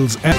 नमस्कार,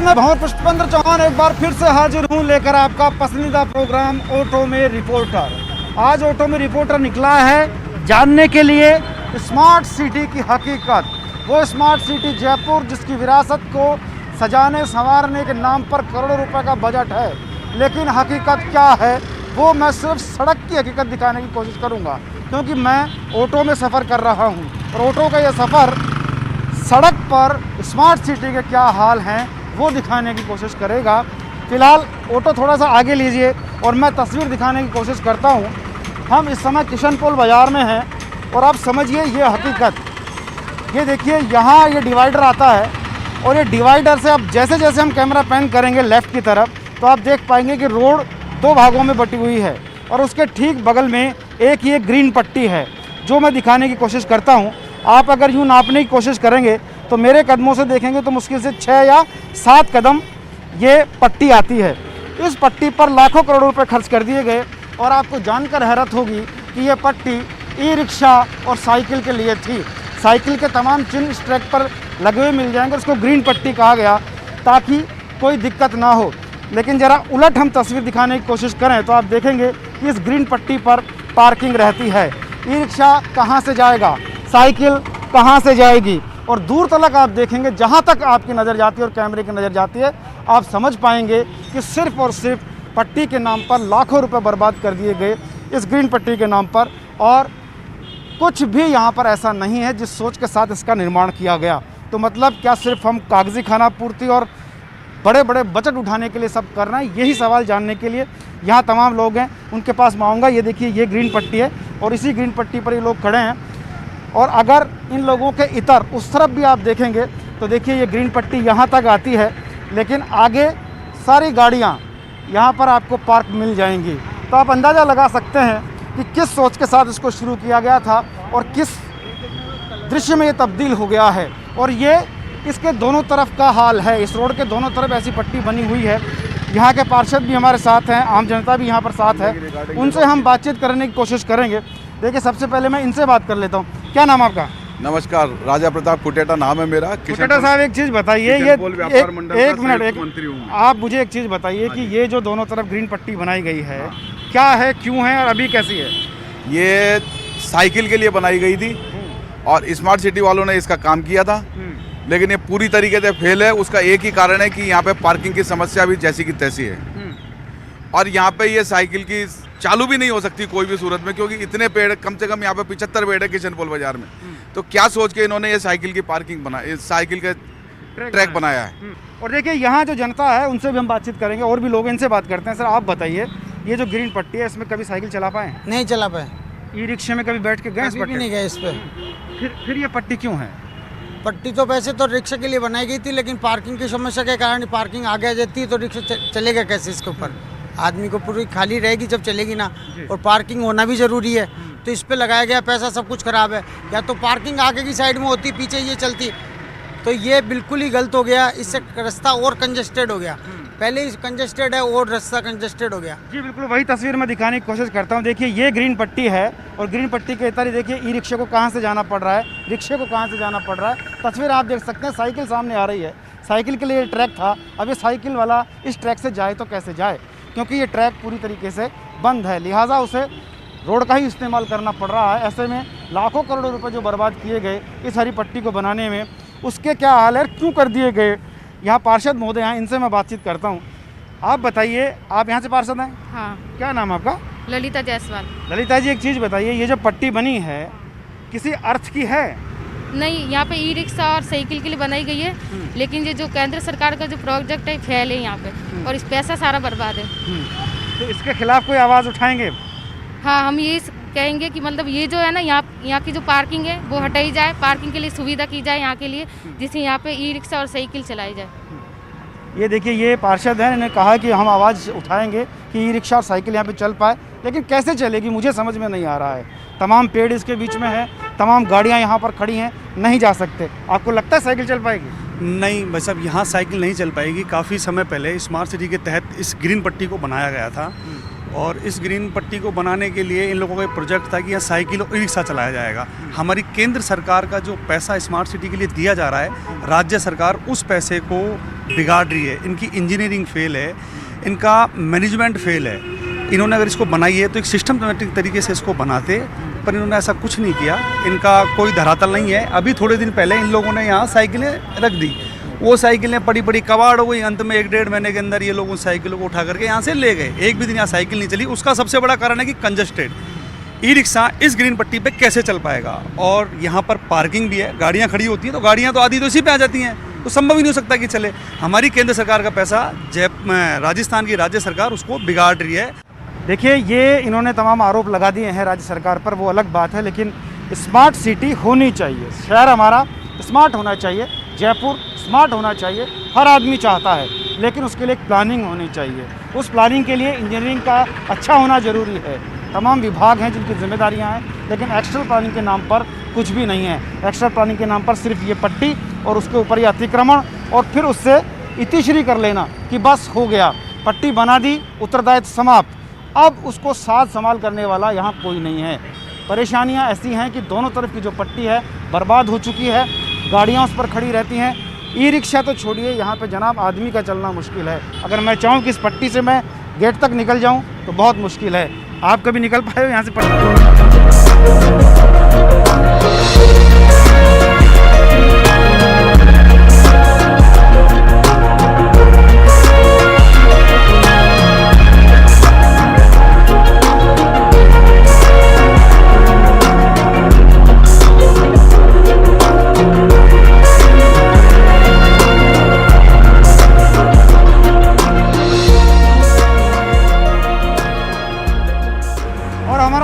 मैं भंवर पुष्पेंद्र चौहान एक बार फिर से हाजिर हूं लेकर आपका पसंदीदा प्रोग्राम ऑटो में रिपोर्टर। आज ऑटो में रिपोर्टर निकला है जानने के लिए स्मार्ट सिटी की हकीकत। वो स्मार्ट सिटी जयपुर जिसकी विरासत को सजाने संवारने के नाम पर करोड़ों रुपए का बजट है, लेकिन हकीकत क्या है वो मैं सिर्फ सड़क की हकीकत दिखाने की कोशिश करूँगा, क्योंकि मैं ऑटो में सफ़र कर रहा हूँ और ऑटो का ये सफ़र सड़क पर स्मार्ट सिटी के क्या हाल हैं वो दिखाने की कोशिश करेगा। फ़िलहाल ऑटो थोड़ा सा आगे लीजिए और मैं तस्वीर दिखाने की कोशिश करता हूँ। हम इस समय किशनपोल बाज़ार में हैं और आप समझिए ये हकीकत। ये देखिए यहाँ ये डिवाइडर आता है और ये डिवाइडर से अब जैसे जैसे हम कैमरा पैन करेंगे लेफ़्ट की तरफ तो आप देख पाएंगे कि रोड दो भागों में बटी हुई है और उसके ठीक बगल में एक ये ग्रीन पट्टी है जो मैं दिखाने की कोशिश करता हूँ। आप अगर यूँ नापने की कोशिश करेंगे तो मेरे कदमों से देखेंगे तो मुश्किल से 6 या 7 कदम ये पट्टी आती है। इस पट्टी पर लाखों करोड़ों रुपए खर्च कर दिए गए और आपको जानकर हैरत होगी कि ये पट्टी ई रिक्शा और साइकिल के लिए थी। साइकिल के तमाम चिन्ह इस ट्रैक पर लगे हुए मिल जाएंगे, उसको ग्रीन पट्टी कहा गया ताकि कोई दिक्कत ना हो। लेकिन ज़रा उलट हम तस्वीर दिखाने की कोशिश करें तो आप देखेंगे कि इस ग्रीन पट्टी पर पार्किंग रहती है। ई रिक्शा कहाँ से जाएगा, साइकिल कहाँ से जाएगी, और दूर तक आप देखेंगे जहाँ तक आपकी नज़र जाती है और कैमरे की नज़र जाती है आप समझ पाएंगे कि सिर्फ़ और सिर्फ पट्टी के नाम पर लाखों रुपए बर्बाद कर दिए गए इस ग्रीन पट्टी के नाम पर। और कुछ भी यहाँ पर ऐसा नहीं है जिस सोच के साथ इसका निर्माण किया गया। तो मतलब क्या सिर्फ हम कागजी खाना पूर्ति और बड़े बड़े बजट उठाने के लिए सब कर रहे हैं? यही सवाल जानने के लिए यहाँ तमाम लोग हैं उनके पास मैं आऊँगा। ये देखिए ये ग्रीन पट्टी है और इसी ग्रीन पट्टी पर ये लोग खड़े हैं और अगर इन लोगों के इतर उस तरफ भी आप देखेंगे तो देखिए ये ग्रीन पट्टी यहाँ तक आती है, लेकिन आगे सारी गाड़ियाँ यहाँ पर आपको पार्क मिल जाएंगी। तो आप अंदाज़ा लगा सकते हैं कि किस सोच के साथ इसको शुरू किया गया था और किस दृश्य में ये तब्दील हो गया है। और ये इसके दोनों तरफ का हाल है, इस रोड के दोनों तरफ ऐसी पट्टी बनी हुई है। यहाँ के पार्षद भी हमारे साथ हैं, आम जनता भी यहाँ पर साथ है, उनसे हम बातचीत करने की कोशिश करेंगे। देखिए सबसे पहले मैं इनसे बात कर लेता हूँ। क्या नाम आपका? नमस्कार, राजा प्रताप कुटेटा नाम है मेरा। कुटेटा साहब एक चीज़ बताइए, ये एक मिनट आप मुझे एक चीज़ बताइए कि ये जो दोनों तरफ ग्रीन पट्टी बनाई गई है क्या है, क्यों है और अभी कैसी है? ये साइकिल के लिए बनाई गई थी और स्मार्ट सिटी वालों ने इसका काम किया था, लेकिन ये पूरी तरीके से फेल है। उसका एक ही कारण है कि यहाँ पे पार्किंग की समस्या भी जैसी की तैसी है और यहाँ पे ये साइकिल की चालू भी नहीं हो सकती कोई भी सूरत में, क्योंकि इतने पेड़, कम से कम यहाँ पे 75 पेड़ है किशनपोल बाजार में। तो क्या सोच के इन्होंने ये साइकिल की पार्किंग साइकिल का ट्रैक बनाया है। और देखिए यहाँ जो जनता है उनसे भी हम बातचीत करेंगे और भी लोग, इनसे बात करते हैं। सर आप बताइए, ये जो ग्रीन पट्टी है इसमें कभी साइकिल चला पाए? नहीं चला पाए। ई रिक्शे में कभी बैठ के गए? कभी भी नहीं गए इस पे। फिर ये पट्टी क्यों है? पट्टी तो वैसे तो रिक्शा के लिए बनाई गई थी, लेकिन पार्किंग की समस्या के कारण पार्किंग आगे आ जाती है तो रिक्शा चलेगा कैसे इसके ऊपर? आदमी को पूरी खाली रहेगी जब चलेगी ना, और पार्किंग होना भी ज़रूरी है। तो इस पे लगाया गया पैसा सब कुछ ख़राब है। या तो पार्किंग आगे की साइड में होती, पीछे ये चलती, तो ये बिल्कुल ही गलत हो गया। इससे रास्ता और कंजेस्टेड हो गया, पहले ही कंजेस्टेड है और रास्ता कंजेस्टेड हो गया। जी बिल्कुल, वही तस्वीर मैं दिखाने की कोशिश करता हूँ। देखिए ये ग्रीन पट्टी है और ग्रीन पट्टी के इतर ही देखिए ई रिक्शे को कहाँ से जाना पड़ रहा है, रिक्शे को कहाँ से जाना पड़ रहा है। तस्वीर आप देख सकते हैं, साइकिल सामने आ रही है। साइकिल के लिए ट्रैक था, अब ये साइकिल वाला इस ट्रैक से जाए तो कैसे जाए, क्योंकि ये ट्रैक पूरी तरीके से बंद है, लिहाजा उसे रोड का ही इस्तेमाल करना पड़ रहा है। ऐसे में लाखों करोड़ों रुपए जो बर्बाद किए गए इस हरी पट्टी को बनाने में, उसके क्या हाल है, क्यों कर दिए गए। यहाँ पार्षद महोदय हैं, इनसे मैं बातचीत करता हूँ। आप बताइए, आप यहाँ से पार्षद हैं? हाँ। क्या नाम है आपका? ललिता जायसवाल। ललिता जी एक चीज़ बताइए, ये जो पट्टी बनी है किसी अर्थ की है? नहीं, यहाँ पे ई रिक्शा और साइकिल के लिए बनाई गई है, लेकिन ये जो केंद्र सरकार का जो प्रोजेक्ट है फेल है यहाँ पे, और इस पैसा सारा बर्बाद है। तो इसके खिलाफ कोई आवाज़ उठाएंगे? हाँ, हम ये कहेंगे कि मतलब ये जो है ना, यहाँ की जो पार्किंग है वो हटाई जाए, पार्किंग के लिए सुविधा की जाए यहाँ के लिए, जिससे यहाँ पे ई रिक्शा और साइकिल चलाई जाए। ये देखिए, ये पार्षद हैं, इन्होंने कहा कि हम आवाज़ उठाएंगे कि ई रिक्शा और साइकिल यहाँ पे चल पाए, लेकिन कैसे चलेगी मुझे समझ में नहीं आ रहा है। तमाम पेड़ इसके बीच में है, तमाम गाड़ियाँ यहाँ पर खड़ी हैं, नहीं जा सकते। आपको लगता है साइकिल चल पाएगी? नहीं भाई साहब, यहाँ साइकिल नहीं चल पाएगी। काफ़ी समय पहले स्मार्ट सिटी के तहत इस ग्रीन पट्टी को बनाया गया था, और इस ग्रीन पट्टी को बनाने के लिए इन लोगों का एक प्रोजेक्ट था कि यहाँ साइकिल और ई रिक्शा चलाया जाएगा। हमारी केंद्र सरकार का जो पैसा स्मार्ट सिटी के लिए दिया जा रहा है, राज्य सरकार उस पैसे को बिगाड़ रही है। इनकी इंजीनियरिंग फेल है, इनका मैनेजमेंट फेल है। इन्होंने अगर इसको बनाई है तो एक सिस्टमैटिक तरीके से इसको बनाते, पर इन्होंने ऐसा कुछ नहीं किया। इनका कोई धरातल नहीं है। अभी थोड़े दिन पहले इन लोगों ने यहाँ साइकिलें रख दी, वो साइकिलें पड़ी पड़ी कबाड़ हो गई। अंत में 1-1.5 महीने के अंदर ये लोग उन साइकिलों को उठा करके यहाँ से ले गए। एक भी दिन यहाँ साइकिल नहीं चली। उसका सबसे बड़ा कारण है कि कंजस्टेड ई रिक्शा इस ग्रीन पट्टी पे कैसे चल पाएगा। और यहाँ पर पार्किंग भी है, गाड़ियाँ खड़ी होती हैं तो गाड़ियाँ तो आधी तो इसी पे आ जाती हैं, तो संभव ही नहीं हो सकता कि चले। हमारी केंद्र सरकार का पैसा राजस्थान की राज्य सरकार उसको बिगाड़ रही है। देखिए, ये इन्होंने तमाम आरोप लगा दिए हैं राज्य सरकार पर, वो अलग बात है, लेकिन स्मार्ट सिटी होनी चाहिए। शहर हमारा स्मार्ट होना चाहिए, जयपुर स्मार्ट होना चाहिए, हर आदमी चाहता है, लेकिन उसके लिए एक प्लानिंग होनी चाहिए। उस प्लानिंग के लिए इंजीनियरिंग का अच्छा होना ज़रूरी है। तमाम विभाग हैं जिनकी जिम्मेदारियां हैं, लेकिन एक्स्ट्रा प्लानिंग के नाम पर कुछ भी नहीं है। एक्स्ट्रा प्लानिंग के नाम पर सिर्फ ये पट्टी और उसके ऊपर ये अतिक्रमण, और फिर उससे इतिश्री कर लेना कि बस हो गया, पट्टी बना दी, उत्तरदायित्व समाप्त। अब उसको साथ संभाल करने वाला यहाँ कोई नहीं है। परेशानियाँ ऐसी हैं कि दोनों तरफ की जो पट्टी है बर्बाद हो चुकी है, गाड़ियाँ उस पर खड़ी रहती हैं। ई रिक्शा तो छोड़िए, यहाँ पे जनाब आदमी का चलना मुश्किल है। अगर मैं चाहूँ कि इस पट्टी से मैं गेट तक निकल जाऊँ तो बहुत मुश्किल है। आप कभी निकल पाए हो यहाँ से पट्टी?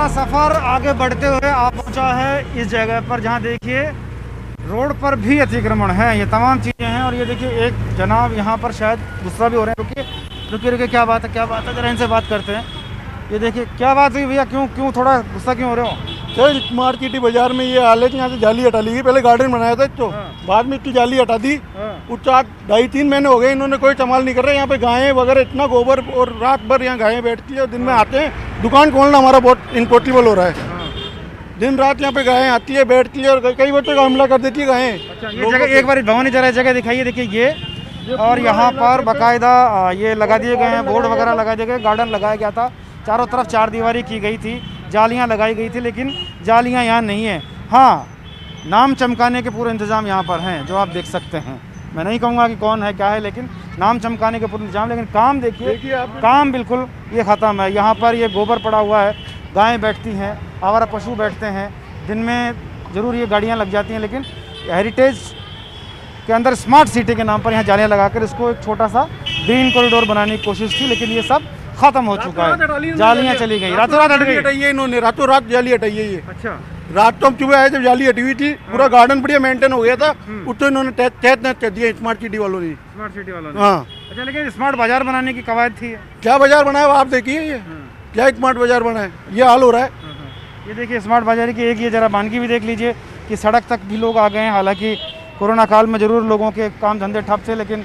सफ़र आगे बढ़ते हुए आप पहुंचा है इस जगह पर जहां देखिए रोड पर भी अतिक्रमण है। ये तमाम चीज़ें हैं, और ये देखिए एक जनाब यहाँ पर शायद गुस्सा भी हो रहे हैं। रुकिए, क्या बात है, जरा इनसे बात करते हैं। ये देखिए, क्या बात हुई भैया, क्यों थोड़ा गुस्सा क्यों हो रहे हो? सर, स्मार्ट सिटी बाजार में ये हाल है कि यहाँ से जाली हटा ली गई। पहले गार्डन बनाया था तो बाद में इतनी जाली हटा दी। कुछ 2.5-3 महीने हो गए, इन्होंने कोई संभाल नहीं कर रहे। यहाँ पे गायें वगैरह इतना गोबर, और रात भर यहाँ गायें बैठती है, और दिन में आते हैं। दुकान खोलना हमारा बहुत इम्पॉसिबल हो रहा है। दिन रात यहाँ पे गायें आती है, बैठती है, और कई बच्चों का हमला कर देती है गायें। अच्छा, ये जगह एक बार भवानी जरा जगह दिखाइए। देखिए ये, और यहाँ पर बाकायदा ये लगा दिए गए हैं, बोर्ड वगैरह लगा दिए गए, गार्डन लगाया गया था, चारों तरफ 4 दीवारी की गई थी, जालियाँ लगाई गई थी, लेकिन जालियाँ यहाँ नहीं है। हाँ, नाम चमकाने के पूरे इंतज़ाम यहाँ पर हैं, जो आप देख सकते हैं। मैं नहीं कहूँगा कि कौन है क्या है, लेकिन नाम चमकाने के पूरे इंतजाम। लेकिन काम देखिए, काम बिल्कुल ये ख़त्म है। यहाँ पर ये गोबर पड़ा हुआ है, गायें बैठती हैं, आवारा पशु बैठते हैं। दिन में ज़रूर ये गाड़ियाँ लग जाती हैं, लेकिन हेरिटेज के अंदर स्मार्ट सिटी के नाम पर यहाँ जालियाँ लगाकर इसको एक छोटा सा ग्रीन कॉरिडोर बनाने की कोशिश थी, लेकिन ये सब खत्म हो चुका है। जालियाँ चली गई, रातों रात हट गई है। इन्होंने रातों रात जाली हटाई है ये। अच्छा, रात तो हम सुबह आए जब जाली हटी हुई थी, पूरा गार्डन बढ़िया मेंटेन हो गया था, उसको इन्होंने तहत कर दिया स्मार्ट सिटी वालों ने। स्मार्ट सिटी वालों ने, हाँ। अच्छा, लेकिन स्मार्ट बाजार बनाने की कवायद थी। क्या बाजार बनाया आप देखिए, ये क्या स्मार्ट बाजार बना है, ये हाल हो रहा है। ये देखिए स्मार्ट बाजार की एक ये जरा बानगी भी देख लीजिए कि सड़क तक भी लोग आ गए हैं। हालांकि कोरोना काल में ज़रूर लोगों के काम धंधे ठप थे, लेकिन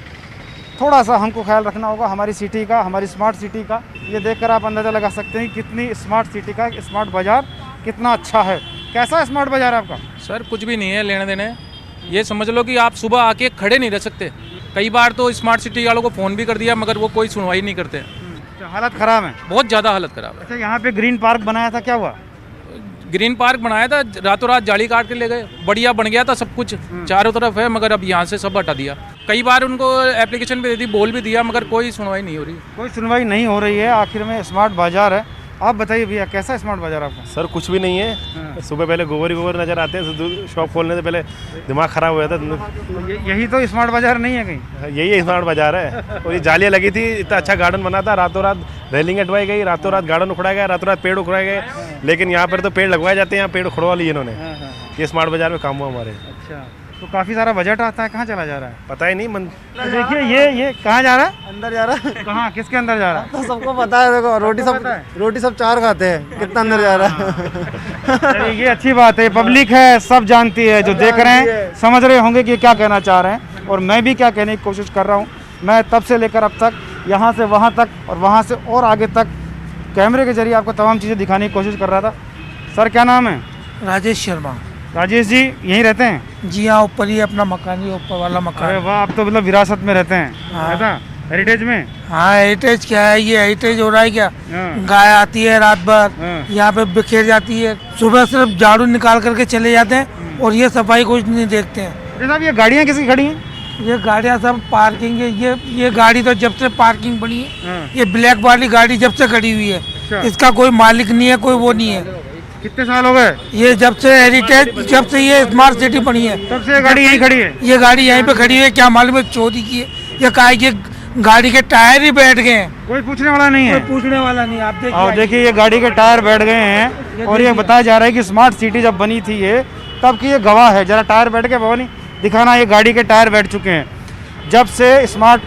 थोड़ा सा हमको ख्याल रखना होगा हमारी सिटी का, हमारी स्मार्ट सिटी का। ये देखकर आप अंदाज़ा लगा सकते हैं कितनी स्मार्ट सिटी का स्मार्ट बाज़ार कितना अच्छा है। कैसा स्मार्ट बाज़ार आपका? सर कुछ भी नहीं है लेने देने। ये समझ लो कि आप सुबह आके खड़े नहीं रह सकते। कई बार तो स्मार्ट सिटी वालों को फ़ोन भी कर दिया, मगर वो कोई सुनवाई नहीं करते। हालत ख़राब है, बहुत ज़्यादा हालत ख़राब है। अच्छा, यहाँ पे ग्रीन पार्क बनाया था, क्या हुआ? ग्रीन पार्क बनाया था, रातों रात जाली काट के ले गए। बढ़िया बन गया था सब कुछ, चारों तरफ है, मगर अब यहाँ से सब हटा दिया। कई बार उनको एप्लीकेशन पे दे दी, बोल भी दिया, मगर कोई सुनवाई नहीं हो रही। कोई सुनवाई नहीं हो रही है। आखिर में स्मार्ट बाज़ार है, आप बताइए भैया कैसा स्मार्ट बाजार आपका? सर कुछ भी नहीं है। सुबह पहले गोबर ही गोबर नज़र आते हैं, शॉप खोलने से पहले दिमाग ख़राब हो जाता है। यही तो स्मार्ट बाजार नहीं है कहीं? यही स्मार्ट बाजार है। और ये जालियाँ लगी थी, इतना अच्छा गार्डन बना था, रातों रात रेलिंग हटवाई गई, रातों रात गार्डन उखड़ा गया, रातों रात पेड़ उखड़ाए गए। लेकिन यहाँ पर तो पेड़ लगवाए जाते हैं, यहाँ पेड़ उखड़वा लिए इन्होंने। ये स्मार्ट बाजार में काम हुआ हमारे। अच्छा, तो काफ़ी सारा बजट आता है, कहाँ चला जा रहा है? पता ही नहीं तो देखिए ये कहाँ जा रहा है? अंदर जा रहा है। कहाँ, किसके अंदर जा रहा है? तो सबको पता है, देखो रोटी सब 4 खाते हैं, कितना अंदर जा रहा है। चलिए, ये अच्छी बात है, पब्लिक है, सब जानती है, जो देख रहे हैं समझ रहे होंगे कि क्या कहना चाह रहे हैं और मैं भी क्या कहने की कोशिश कर रहा हूँ। मैं तब से लेकर अब तक यहाँ से वहाँ तक और वहाँ से और आगे तक कैमरे के जरिए आपको तमाम चीज़ें दिखाने की कोशिश कर रहा था। सर क्या नाम है? राजेश शर्मा। राजेश जी यहीं रहते हैं? जी हाँ, ऊपर ही अपना मकान ही, ऊपर वाला अरे मकान। वाह, आप तो मतलब विरासत में रहते हैं। हाँ। ऐसा हेरिटेज में? हाँ, हेरिटेज क्या है, ये हेरिटेज हो रहा है क्या? हाँ। गाय आती है रात भर, हाँ। यहाँ पे बिखेर जाती है, सुबह सिर्फ झाड़ू निकाल करके चले जाते हैं और ये सफाई कुछ नहीं देखते हैं। अरे साहब, ये गाड़ियाँ किसकी खड़ी हैं? ये गाड़ियाँ सब पार्किंग है। ये गाड़ी तो जब से पार्किंग बनी है, हाँ। ये ब्लैक वाली गाड़ी जब से खड़ी हुई है, अच्छा। इसका कोई मालिक नहीं है, कोई वो नहीं है। कितने साल हो गए? ये जब से हेरिटेज, जब से ये स्मार्ट सिटी बनी है, तब से ये गाड़ी यहीं खड़ी है? ये गाड़ी यहीं पे खड़ी है। क्या मालूम है चोरी की है या क्या है कि गाड़ी के टायर ही बैठ गए हैं, कोई पूछने वाला नहीं कोई है। पूछने वाला नहीं। आप और देखिए ये गाड़ी के टायर बैठ गए हैं और ये बताया जा रहा है कि स्मार्ट सिटी जब बनी थी ये, तब की ये गवाह है। जरा टायर बैठ के भवानी दिखाना, ये गाड़ी के टायर बैठ चुके हैं। जब से स्मार्ट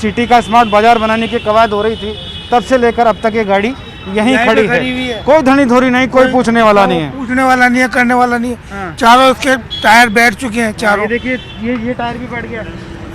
सिटी का स्मार्ट बाजार बनाने की कवायद हो रही थी, तब से लेकर अब तक ये गाड़ी यहीं खड़ी है। कोई धनी धोरी नहीं, कोई पूछने वाला नहीं है, पूछने वाला नहीं है, करने वाला नहीं है। चारों इसके टायर बैठ चुके हैं, चारों। देखिए ये टायर भी बैठ गया,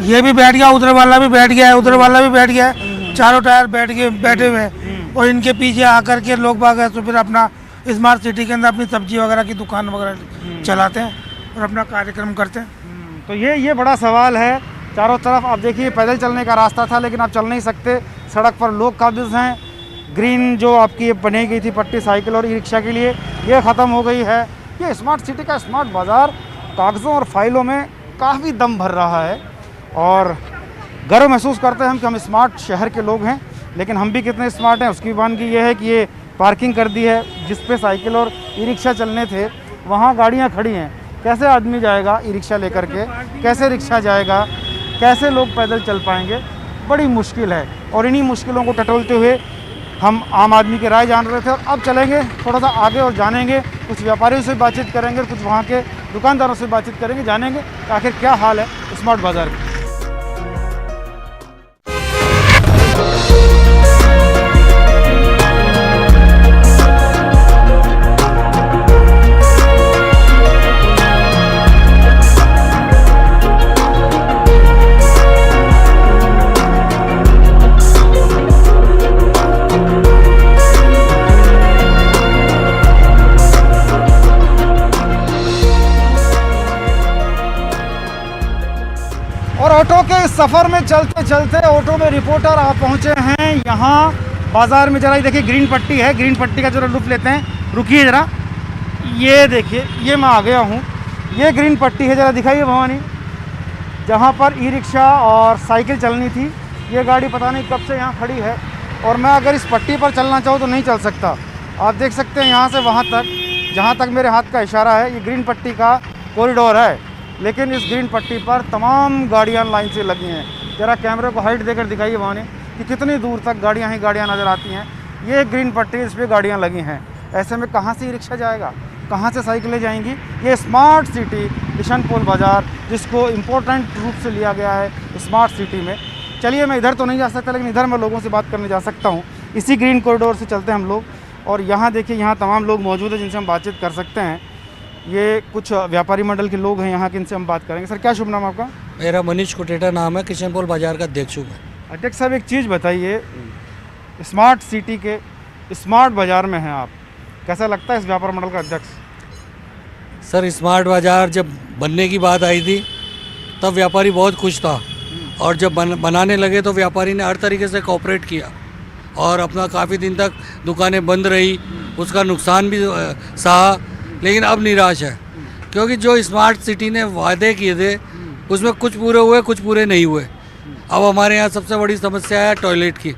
ये भी बैठ गया, उधर वाला भी बैठ गया है, उधर वाला भी बैठ गया है। चारों टायर बैठे हुए हैं और इनके पीछे आकर के लोग बाग है तो फिर अपना स्मार्ट सिटी के अंदर अपनी सब्जी वगैरह की दुकान वगैरह चलाते हैं और अपना कार्यक्रम करते हैं। तो ये बड़ा सवाल है। चारों तरफ आप देखिए पैदल चलने का रास्ता था, लेकिन आप चल नहीं सकते, सड़क पर लोग काबिज हैं। ग्रीन जो आपकी बनाई गई थी पट्टी साइकिल और ई रिक्शा के लिए, ये ख़त्म हो गई है। ये स्मार्ट सिटी का स्मार्ट बाज़ार कागज़ों और फाइलों में काफ़ी दम भर रहा है और गर्व महसूस करते हैं हम कि हम स्मार्ट शहर के लोग हैं। लेकिन हम भी कितने स्मार्ट हैं उसकी वानगी ये है कि ये पार्किंग कर दी है, जिस पे साइकिल और ई रिक्शा चलने थे वहाँ गाड़ियाँ खड़ी हैं। कैसे आदमी जाएगा ई रिक्शा लेकर के, कैसे रिक्शा जाएगा, कैसे लोग पैदल चल पाएंगे? बड़ी मुश्किल है। और इन्हीं मुश्किलों को टटोलते हुए हम आम आदमी की राय जान रहे थे और अब चलेंगे थोड़ा सा आगे और जानेंगे, कुछ व्यापारियों से बातचीत करेंगे, कुछ वहाँ के दुकानदारों से बातचीत करेंगे, जानेंगे कि आखिर क्या हाल है स्मार्ट बाज़ार की। और ऑटो के इस सफ़र में चलते चलते ऑटो में रिपोर्टर आप पहुंचे हैं यहाँ बाज़ार में। जरा ये देखिए ग्रीन पट्टी है, ग्रीन पट्टी का जरा लुत्फ़ लेते हैं। रुकिए ज़रा, ये देखिए, ये मैं आ गया हूँ। ये ग्रीन पट्टी है, ज़रा दिखाइए भवानी, जहाँ पर ई रिक्शा और साइकिल चलनी थी। ये गाड़ी पता नहीं कब से यहाँ खड़ी है और मैं अगर इस पट्टी पर चलना चाहूँ तो नहीं चल सकता। आप देख सकते हैं यहाँ से वहाँ तक, जहाँ तक मेरे हाथ का इशारा है, ये ग्रीन पट्टी का कॉरिडोर है। लेकिन इस ग्रीन पट्टी पर तमाम गाड़ियाँ लाइन से लगी हैं। ज़रा कैमरे को हाइट देकर दिखाइए वहाँ कि कितनी दूर तक गाड़ियाँ ही गाड़ियाँ नज़र आती हैं। ये ग्रीन पट्टी, इस पर गाड़ियाँ लगी हैं। ऐसे में कहाँ से ई रिक्शा जाएगा, कहाँ से साइकिलें जाएंगी? ये स्मार्ट सिटी किशनपोल बाज़ार, जिसको इम्पोर्टेंट रूप से लिया गया है स्मार्ट सिटी में। चलिए, मैं इधर तो नहीं जा सकता, लेकिन इधर मैं लोगों से बात करने जा सकता हूँ। इसी ग्रीन कॉरिडोर से चलते हैं हम लोग और यहाँ देखिए, यहाँ तमाम लोग मौजूद हैं जिनसे हम बातचीत कर सकते हैं। ये कुछ व्यापारी मंडल के लोग हैं यहाँ के, इनसे हम बात करेंगे। सर क्या शुभ नाम आपका? मेरा मनीष कुटेटा नाम है, किशनपोल बाजार का अध्यक्ष हूँ। अध्यक्ष साहब, एक चीज़ बताइए, स्मार्ट सिटी के स्मार्ट बाज़ार में हैं आप, कैसा लगता है इस व्यापार मंडल का अध्यक्ष? सर, स्मार्ट बाज़ार जब बनने की बात आई थी तब व्यापारी बहुत खुश था और जब बनाने लगे तो व्यापारी ने हर तरीके से कोऑपरेट किया और अपना काफ़ी दिन तक दुकानें बंद रही, उसका नुकसान भी सहा। लेकिन अब निराश है क्योंकि जो स्मार्ट सिटी ने वादे किए थे उसमें कुछ पूरे हुए, कुछ पूरे नहीं हुए। अब हमारे यहाँ सबसे बड़ी समस्या है टॉयलेट की।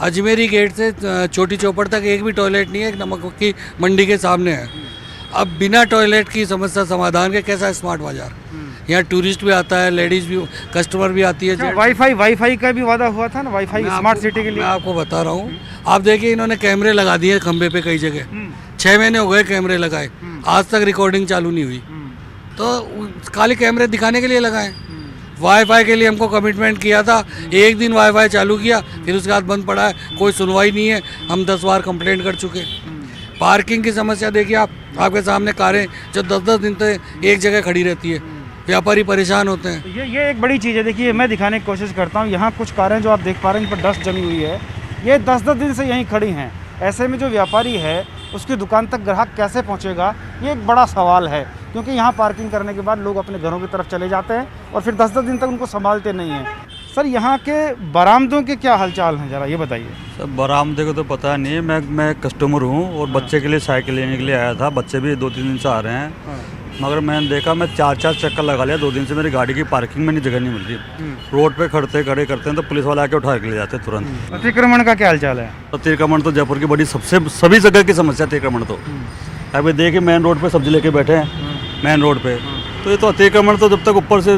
अजमेरी गेट से छोटी चौपड़ तक एक भी टॉयलेट नहीं है, एक नमक की मंडी के सामने है। अब बिना टॉयलेट की समस्या समाधान के कैसा है स्मार्ट बाजार? यहाँ टूरिस्ट भी आता है, लेडीज भी, कस्टमर भी आती है। वाईफाई का भी वादा हुआ था ना, वाईफाई स्मार्ट सिटी के लिए। मैं आपको बता रहा हूँ, आप देखिए इन्होंने कैमरे लगा दिए खंबे पे कई जगह, 6 महीने हो गए कैमरे लगाए, आज तक रिकॉर्डिंग चालू नहीं हुई। तो खाली कैमरे दिखाने के लिए लगाए। वाईफाई के लिए हमको कमिटमेंट किया था, एक दिन वाईफाई चालू किया, फिर उसके बाद बंद पड़ा है, कोई सुनवाई नहीं है। हम 10 बार कंप्लेंट कर चुके। पार्किंग की समस्या देखिए आप, आपके सामने कारें जो 10-10 दिन तक एक जगह खड़ी रहती है, व्यापारी परेशान होते हैं। ये एक बड़ी चीज़ है। देखिए मैं दिखाने की कोशिश करता हूँ, यहाँ कुछ कारें जो आप देख पा रहे हैं इन पर डस्ट जमी हुई है, ये 10-10 दिन से यहीं खड़ी हैं। ऐसे में जो व्यापारी है उसकी दुकान तक ग्राहक कैसे पहुँचेगा, ये एक बड़ा सवाल है। क्योंकि यहाँ पार्किंग करने के बाद लोग अपने घरों की तरफ चले जाते हैं और फिर 10-10 दिन तक उनको संभालते नहीं हैं। सर यहाँ के बरामदों के क्या हालचाल हैं, ज़रा ये बताइए। सर बरामदे को तो पता नहीं है, मैं कस्टमर हूँ और बच्चे के लिए साइकिल लेने के लिए आया था। बच्चे भी 2-3 दिन से आ रहे हैं, मगर मैंने देखा मैं 4-4 चक्कर लगा लिया 2 दिन से। मेरी गाड़ी की पार्किंग में नहीं जगह नहीं मिल रही। रोड पे खड़े करते हैं तो पुलिस वाले आके उठा के ले जाते हैं तुरंत। अतिक्रमण का क्या हालचाल है? अतिक्रमण तो जयपुर की बड़ी सभी जगह की समस्या अतिक्रमण। तो अभी देखिए मेन रोड पे सब्जी लेके बैठे हैं, मेन रोड पे, तो ये तो अतिक्रमण तो जब तक ऊपर से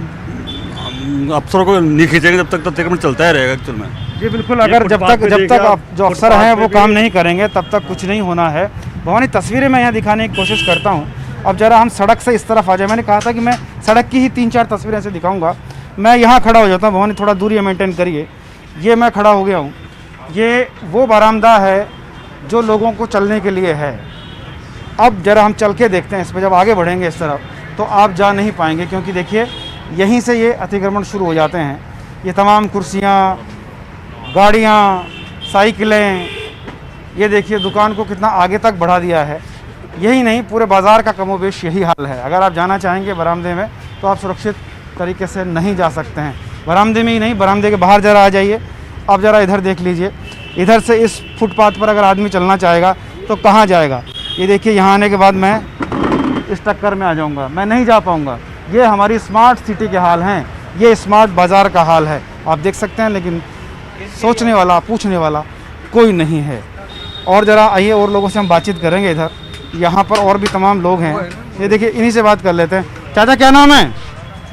अफसरों को नहीं खींचेंगे तब तक तो अतिक्रमण चलता ही रहेगा एक्चुअल में। जी बिल्कुल, अगर जब तक आप जो अफसर हैं वो काम नहीं करेंगे तब तक कुछ नहीं होना है। भवानी तस्वीरें मैं यहाँ दिखाने की कोशिश करता हूँ। अब जरा हम सड़क से इस तरफ आ जाए। मैंने कहा था कि मैं सड़क की ही 3-4 तस्वीरें ऐसे दिखाऊंगा। मैं यहाँ खड़ा हो जाता हूँ, भवानी थोड़ा दूरी मेंटेन करिए। ये मैं खड़ा हो गया हूँ, ये वो बरामदा है जो लोगों को चलने के लिए है। अब जरा हम चल के देखते हैं इस पर, जब आगे बढ़ेंगे इस तरफ तो आप जा नहीं पाएंगे, क्योंकि देखिए यहीं से ये अतिक्रमण शुरू हो जाते हैं। ये तमाम कुर्सियाँ, गाड़ियाँ, साइकिलें, ये देखिए दुकान को कितना आगे तक बढ़ा दिया है। यही नहीं, पूरे बाज़ार का कमोबेश यही हाल है। अगर आप जाना चाहेंगे बरामदे में तो आप सुरक्षित तरीके से नहीं जा सकते हैं। बरामदे में ही नहीं, बरामदे के बाहर ज़रा आ जाइए। अब ज़रा इधर देख लीजिए, इधर से इस फुटपाथ पर अगर आदमी चलना चाहेगा तो कहाँ जाएगा? ये देखिए यहाँ आने के बाद मैं इस टक्कर में आ जाऊँगा, मैं नहीं जा पाऊँगा। ये हमारी स्मार्ट सिटी के हाल हैं, ये स्मार्ट बाज़ार का हाल है। आप देख सकते हैं, लेकिन सोचने वाला, पूछने वाला कोई नहीं है। और ज़रा आइए और लोगों से हम बातचीत करेंगे। इधर यहाँ पर और भी तमाम लोग हैं, ये देखिए इन्हीं से बात कर लेते हैं। चाचा क्या नाम है?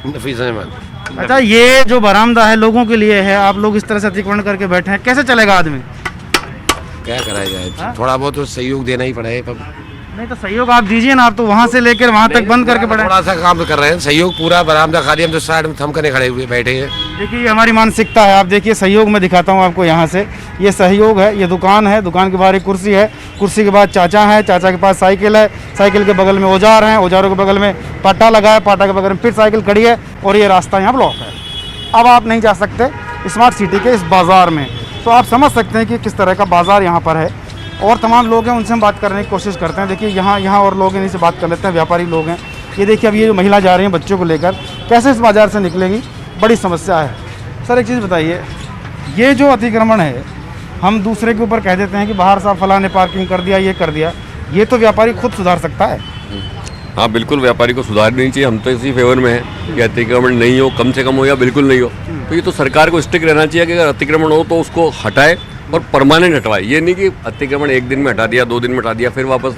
नफीस अहमद। अच्छा, ये जो बरामदा है लोगों के लिए है, आप लोग इस तरह से अतिक्रमण करके बैठे हैं, कैसे चलेगा आदमी? क्या करा जाए, थोड़ा बहुत तो सहयोग देना ही पड़ेगा। नहीं तो सहयोग आप दीजिए ना, आप तो वहाँ से लेकर वहाँ तक बंद करके पड़े। थोड़ा सा काम कर रहे हैं, सहयोग पूरा बरामदा खाली, हम तो साइड में थम करने खड़े हुए बैठे हैं। देखिए ये हमारी मानसिकता है। आप देखिए सहयोग में दिखाता हूँ आपको, यहाँ से ये सहयोग है। ये दुकान है, दुकान के बाहर एक कुर्सी है, कुर्सी के बाद चाचा है, चाचा के पास साइकिल है, साइकिल के बगल में औजार हैं, औजारों के बगल में पाटा लगा है, पाटा के बगल में फिर साइकिल खड़ी है, और ये रास्ता यहाँ ब्लॉक है। अब आप नहीं जा सकते स्मार्ट सिटी के इस बाज़ार में। तो आप समझ सकते हैं कि किस तरह का बाज़ार यहाँ पर है। और तमाम लोग हैं, उनसे हम बात करने की कोशिश करते हैं। देखिए यहाँ और लोग हैं, इनसे बात कर लेते हैं। व्यापारी लोग हैं, ये देखिए अब ये जो महिला जा रही हैं बच्चों को लेकर, कैसे इस बाज़ार से निकलेंगी, बड़ी समस्या है। सर एक चीज़ बताइए, ये जो अतिक्रमण है, हम दूसरे के ऊपर कह देते हैं कि बाहर साहब फलां ने पार्किंग कर दिया, ये कर दिया, ये तो व्यापारी खुद सुधार सकता है। हाँ बिल्कुल, व्यापारी को सुधारनी चाहिए। हम तो इसी फेवर में हैं कि अतिक्रमण नहीं हो, कम से कम हो या बिल्कुल नहीं हो। तो ये तो सरकार को स्ट्रिक्ट रहना चाहिए कि अगर अतिक्रमण हो तो उसको हटाए और परमानेंट हटवाए। ये नहीं कि अतिक्रमण एक दिन में हटा दिया, 2 दिन में हटा दिया, फिर वापस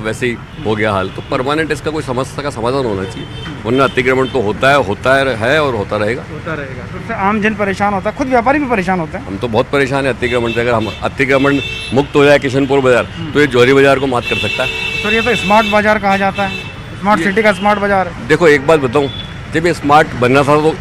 वैसे ही हो गया हाल। तो परमानेंट इसका कोई समस्या का समाधान होना चाहिए, वरना अतिक्रमण तो होता है और होता रहेगा। तो उससे आम जन परेशान होता है, खुद व्यापारी भी परेशान होते हैं। हम तो बहुत परेशान है अतिक्रमण से। अगर हम अतिक्रमण मुक्त हो जाए किशनपुर बाजार तो ये जौहरी बाजार को मात कर सकता है। सर ये तो स्मार्ट बाजार कहा जाता है, स्मार्ट सिटी का स्मार्ट बाजार है। देखो एक बात बताऊँ, जब ये स्मार्ट बनना था तो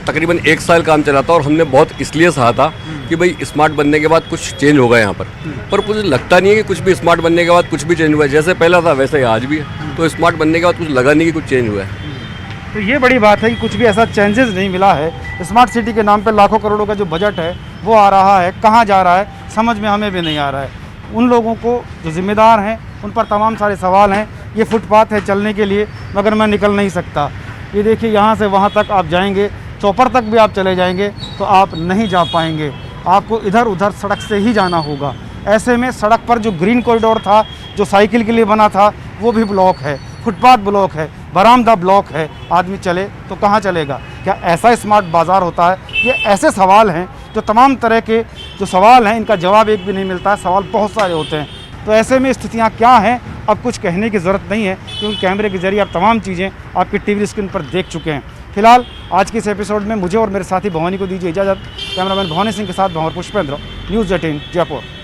तकरीबन 1 साल काम चला था, और हमने बहुत इसलिए कहा था कि भाई स्मार्ट बनने के बाद कुछ चेंज होगा यहाँ पर मुझे लगता नहीं है कि कुछ भी स्मार्ट बनने के बाद कुछ भी चेंज हुआ है। जैसे पहला था वैसे ही आज भी है। तो स्मार्ट बनने के बाद कुछ लगा नहीं कि कुछ चेंज हुआ है। तो ये बड़ी बात है कि कुछ भी ऐसा चेंजेस नहीं मिला है। स्मार्ट सिटी के नाम पे लाखों करोड़ों का जो बजट है वो आ रहा है, कहाँ जा रहा है समझ में हमें भी नहीं आ रहा है। उन लोगों को जो जिम्मेदार हैं उन पर तमाम सारे सवाल हैं। ये फुटपाथ है चलने के लिए, मगर मैं निकल नहीं सकता। ये देखिए यहाँ से वहाँ तक आप जाएंगे, चौपर तक भी आप चले जाएंगे तो आप नहीं जा पाएंगे, आपको इधर उधर सड़क से ही जाना होगा। ऐसे में सड़क पर जो ग्रीन कॉरिडोर था, जो साइकिल के लिए बना था, वो भी ब्लॉक है, फुटपाथ ब्लॉक है, बरामदा ब्लॉक है। आदमी चले तो कहाँ चलेगा? क्या ऐसा स्मार्ट बाज़ार होता है? ये ऐसे सवाल हैं जो तमाम तरह के जो सवाल हैं इनका जवाब एक भी नहीं मिलता है, सवाल बहुत सारे होते हैं। तो ऐसे में स्थितियाँ क्या हैं अब कुछ कहने की ज़रूरत नहीं है, क्योंकि कैमरे के जरिए आप तमाम चीज़ें आपकी टीवी स्क्रीन पर देख चुके हैं। फिलहाल आज के इस एपिसोड में मुझे और मेरे साथी भवानी को दीजिए इजाज़त। कैमरामैन भवानी सिंह के साथ भंवर पुष्पेंद्र, न्यूज़ 18 जयपुर।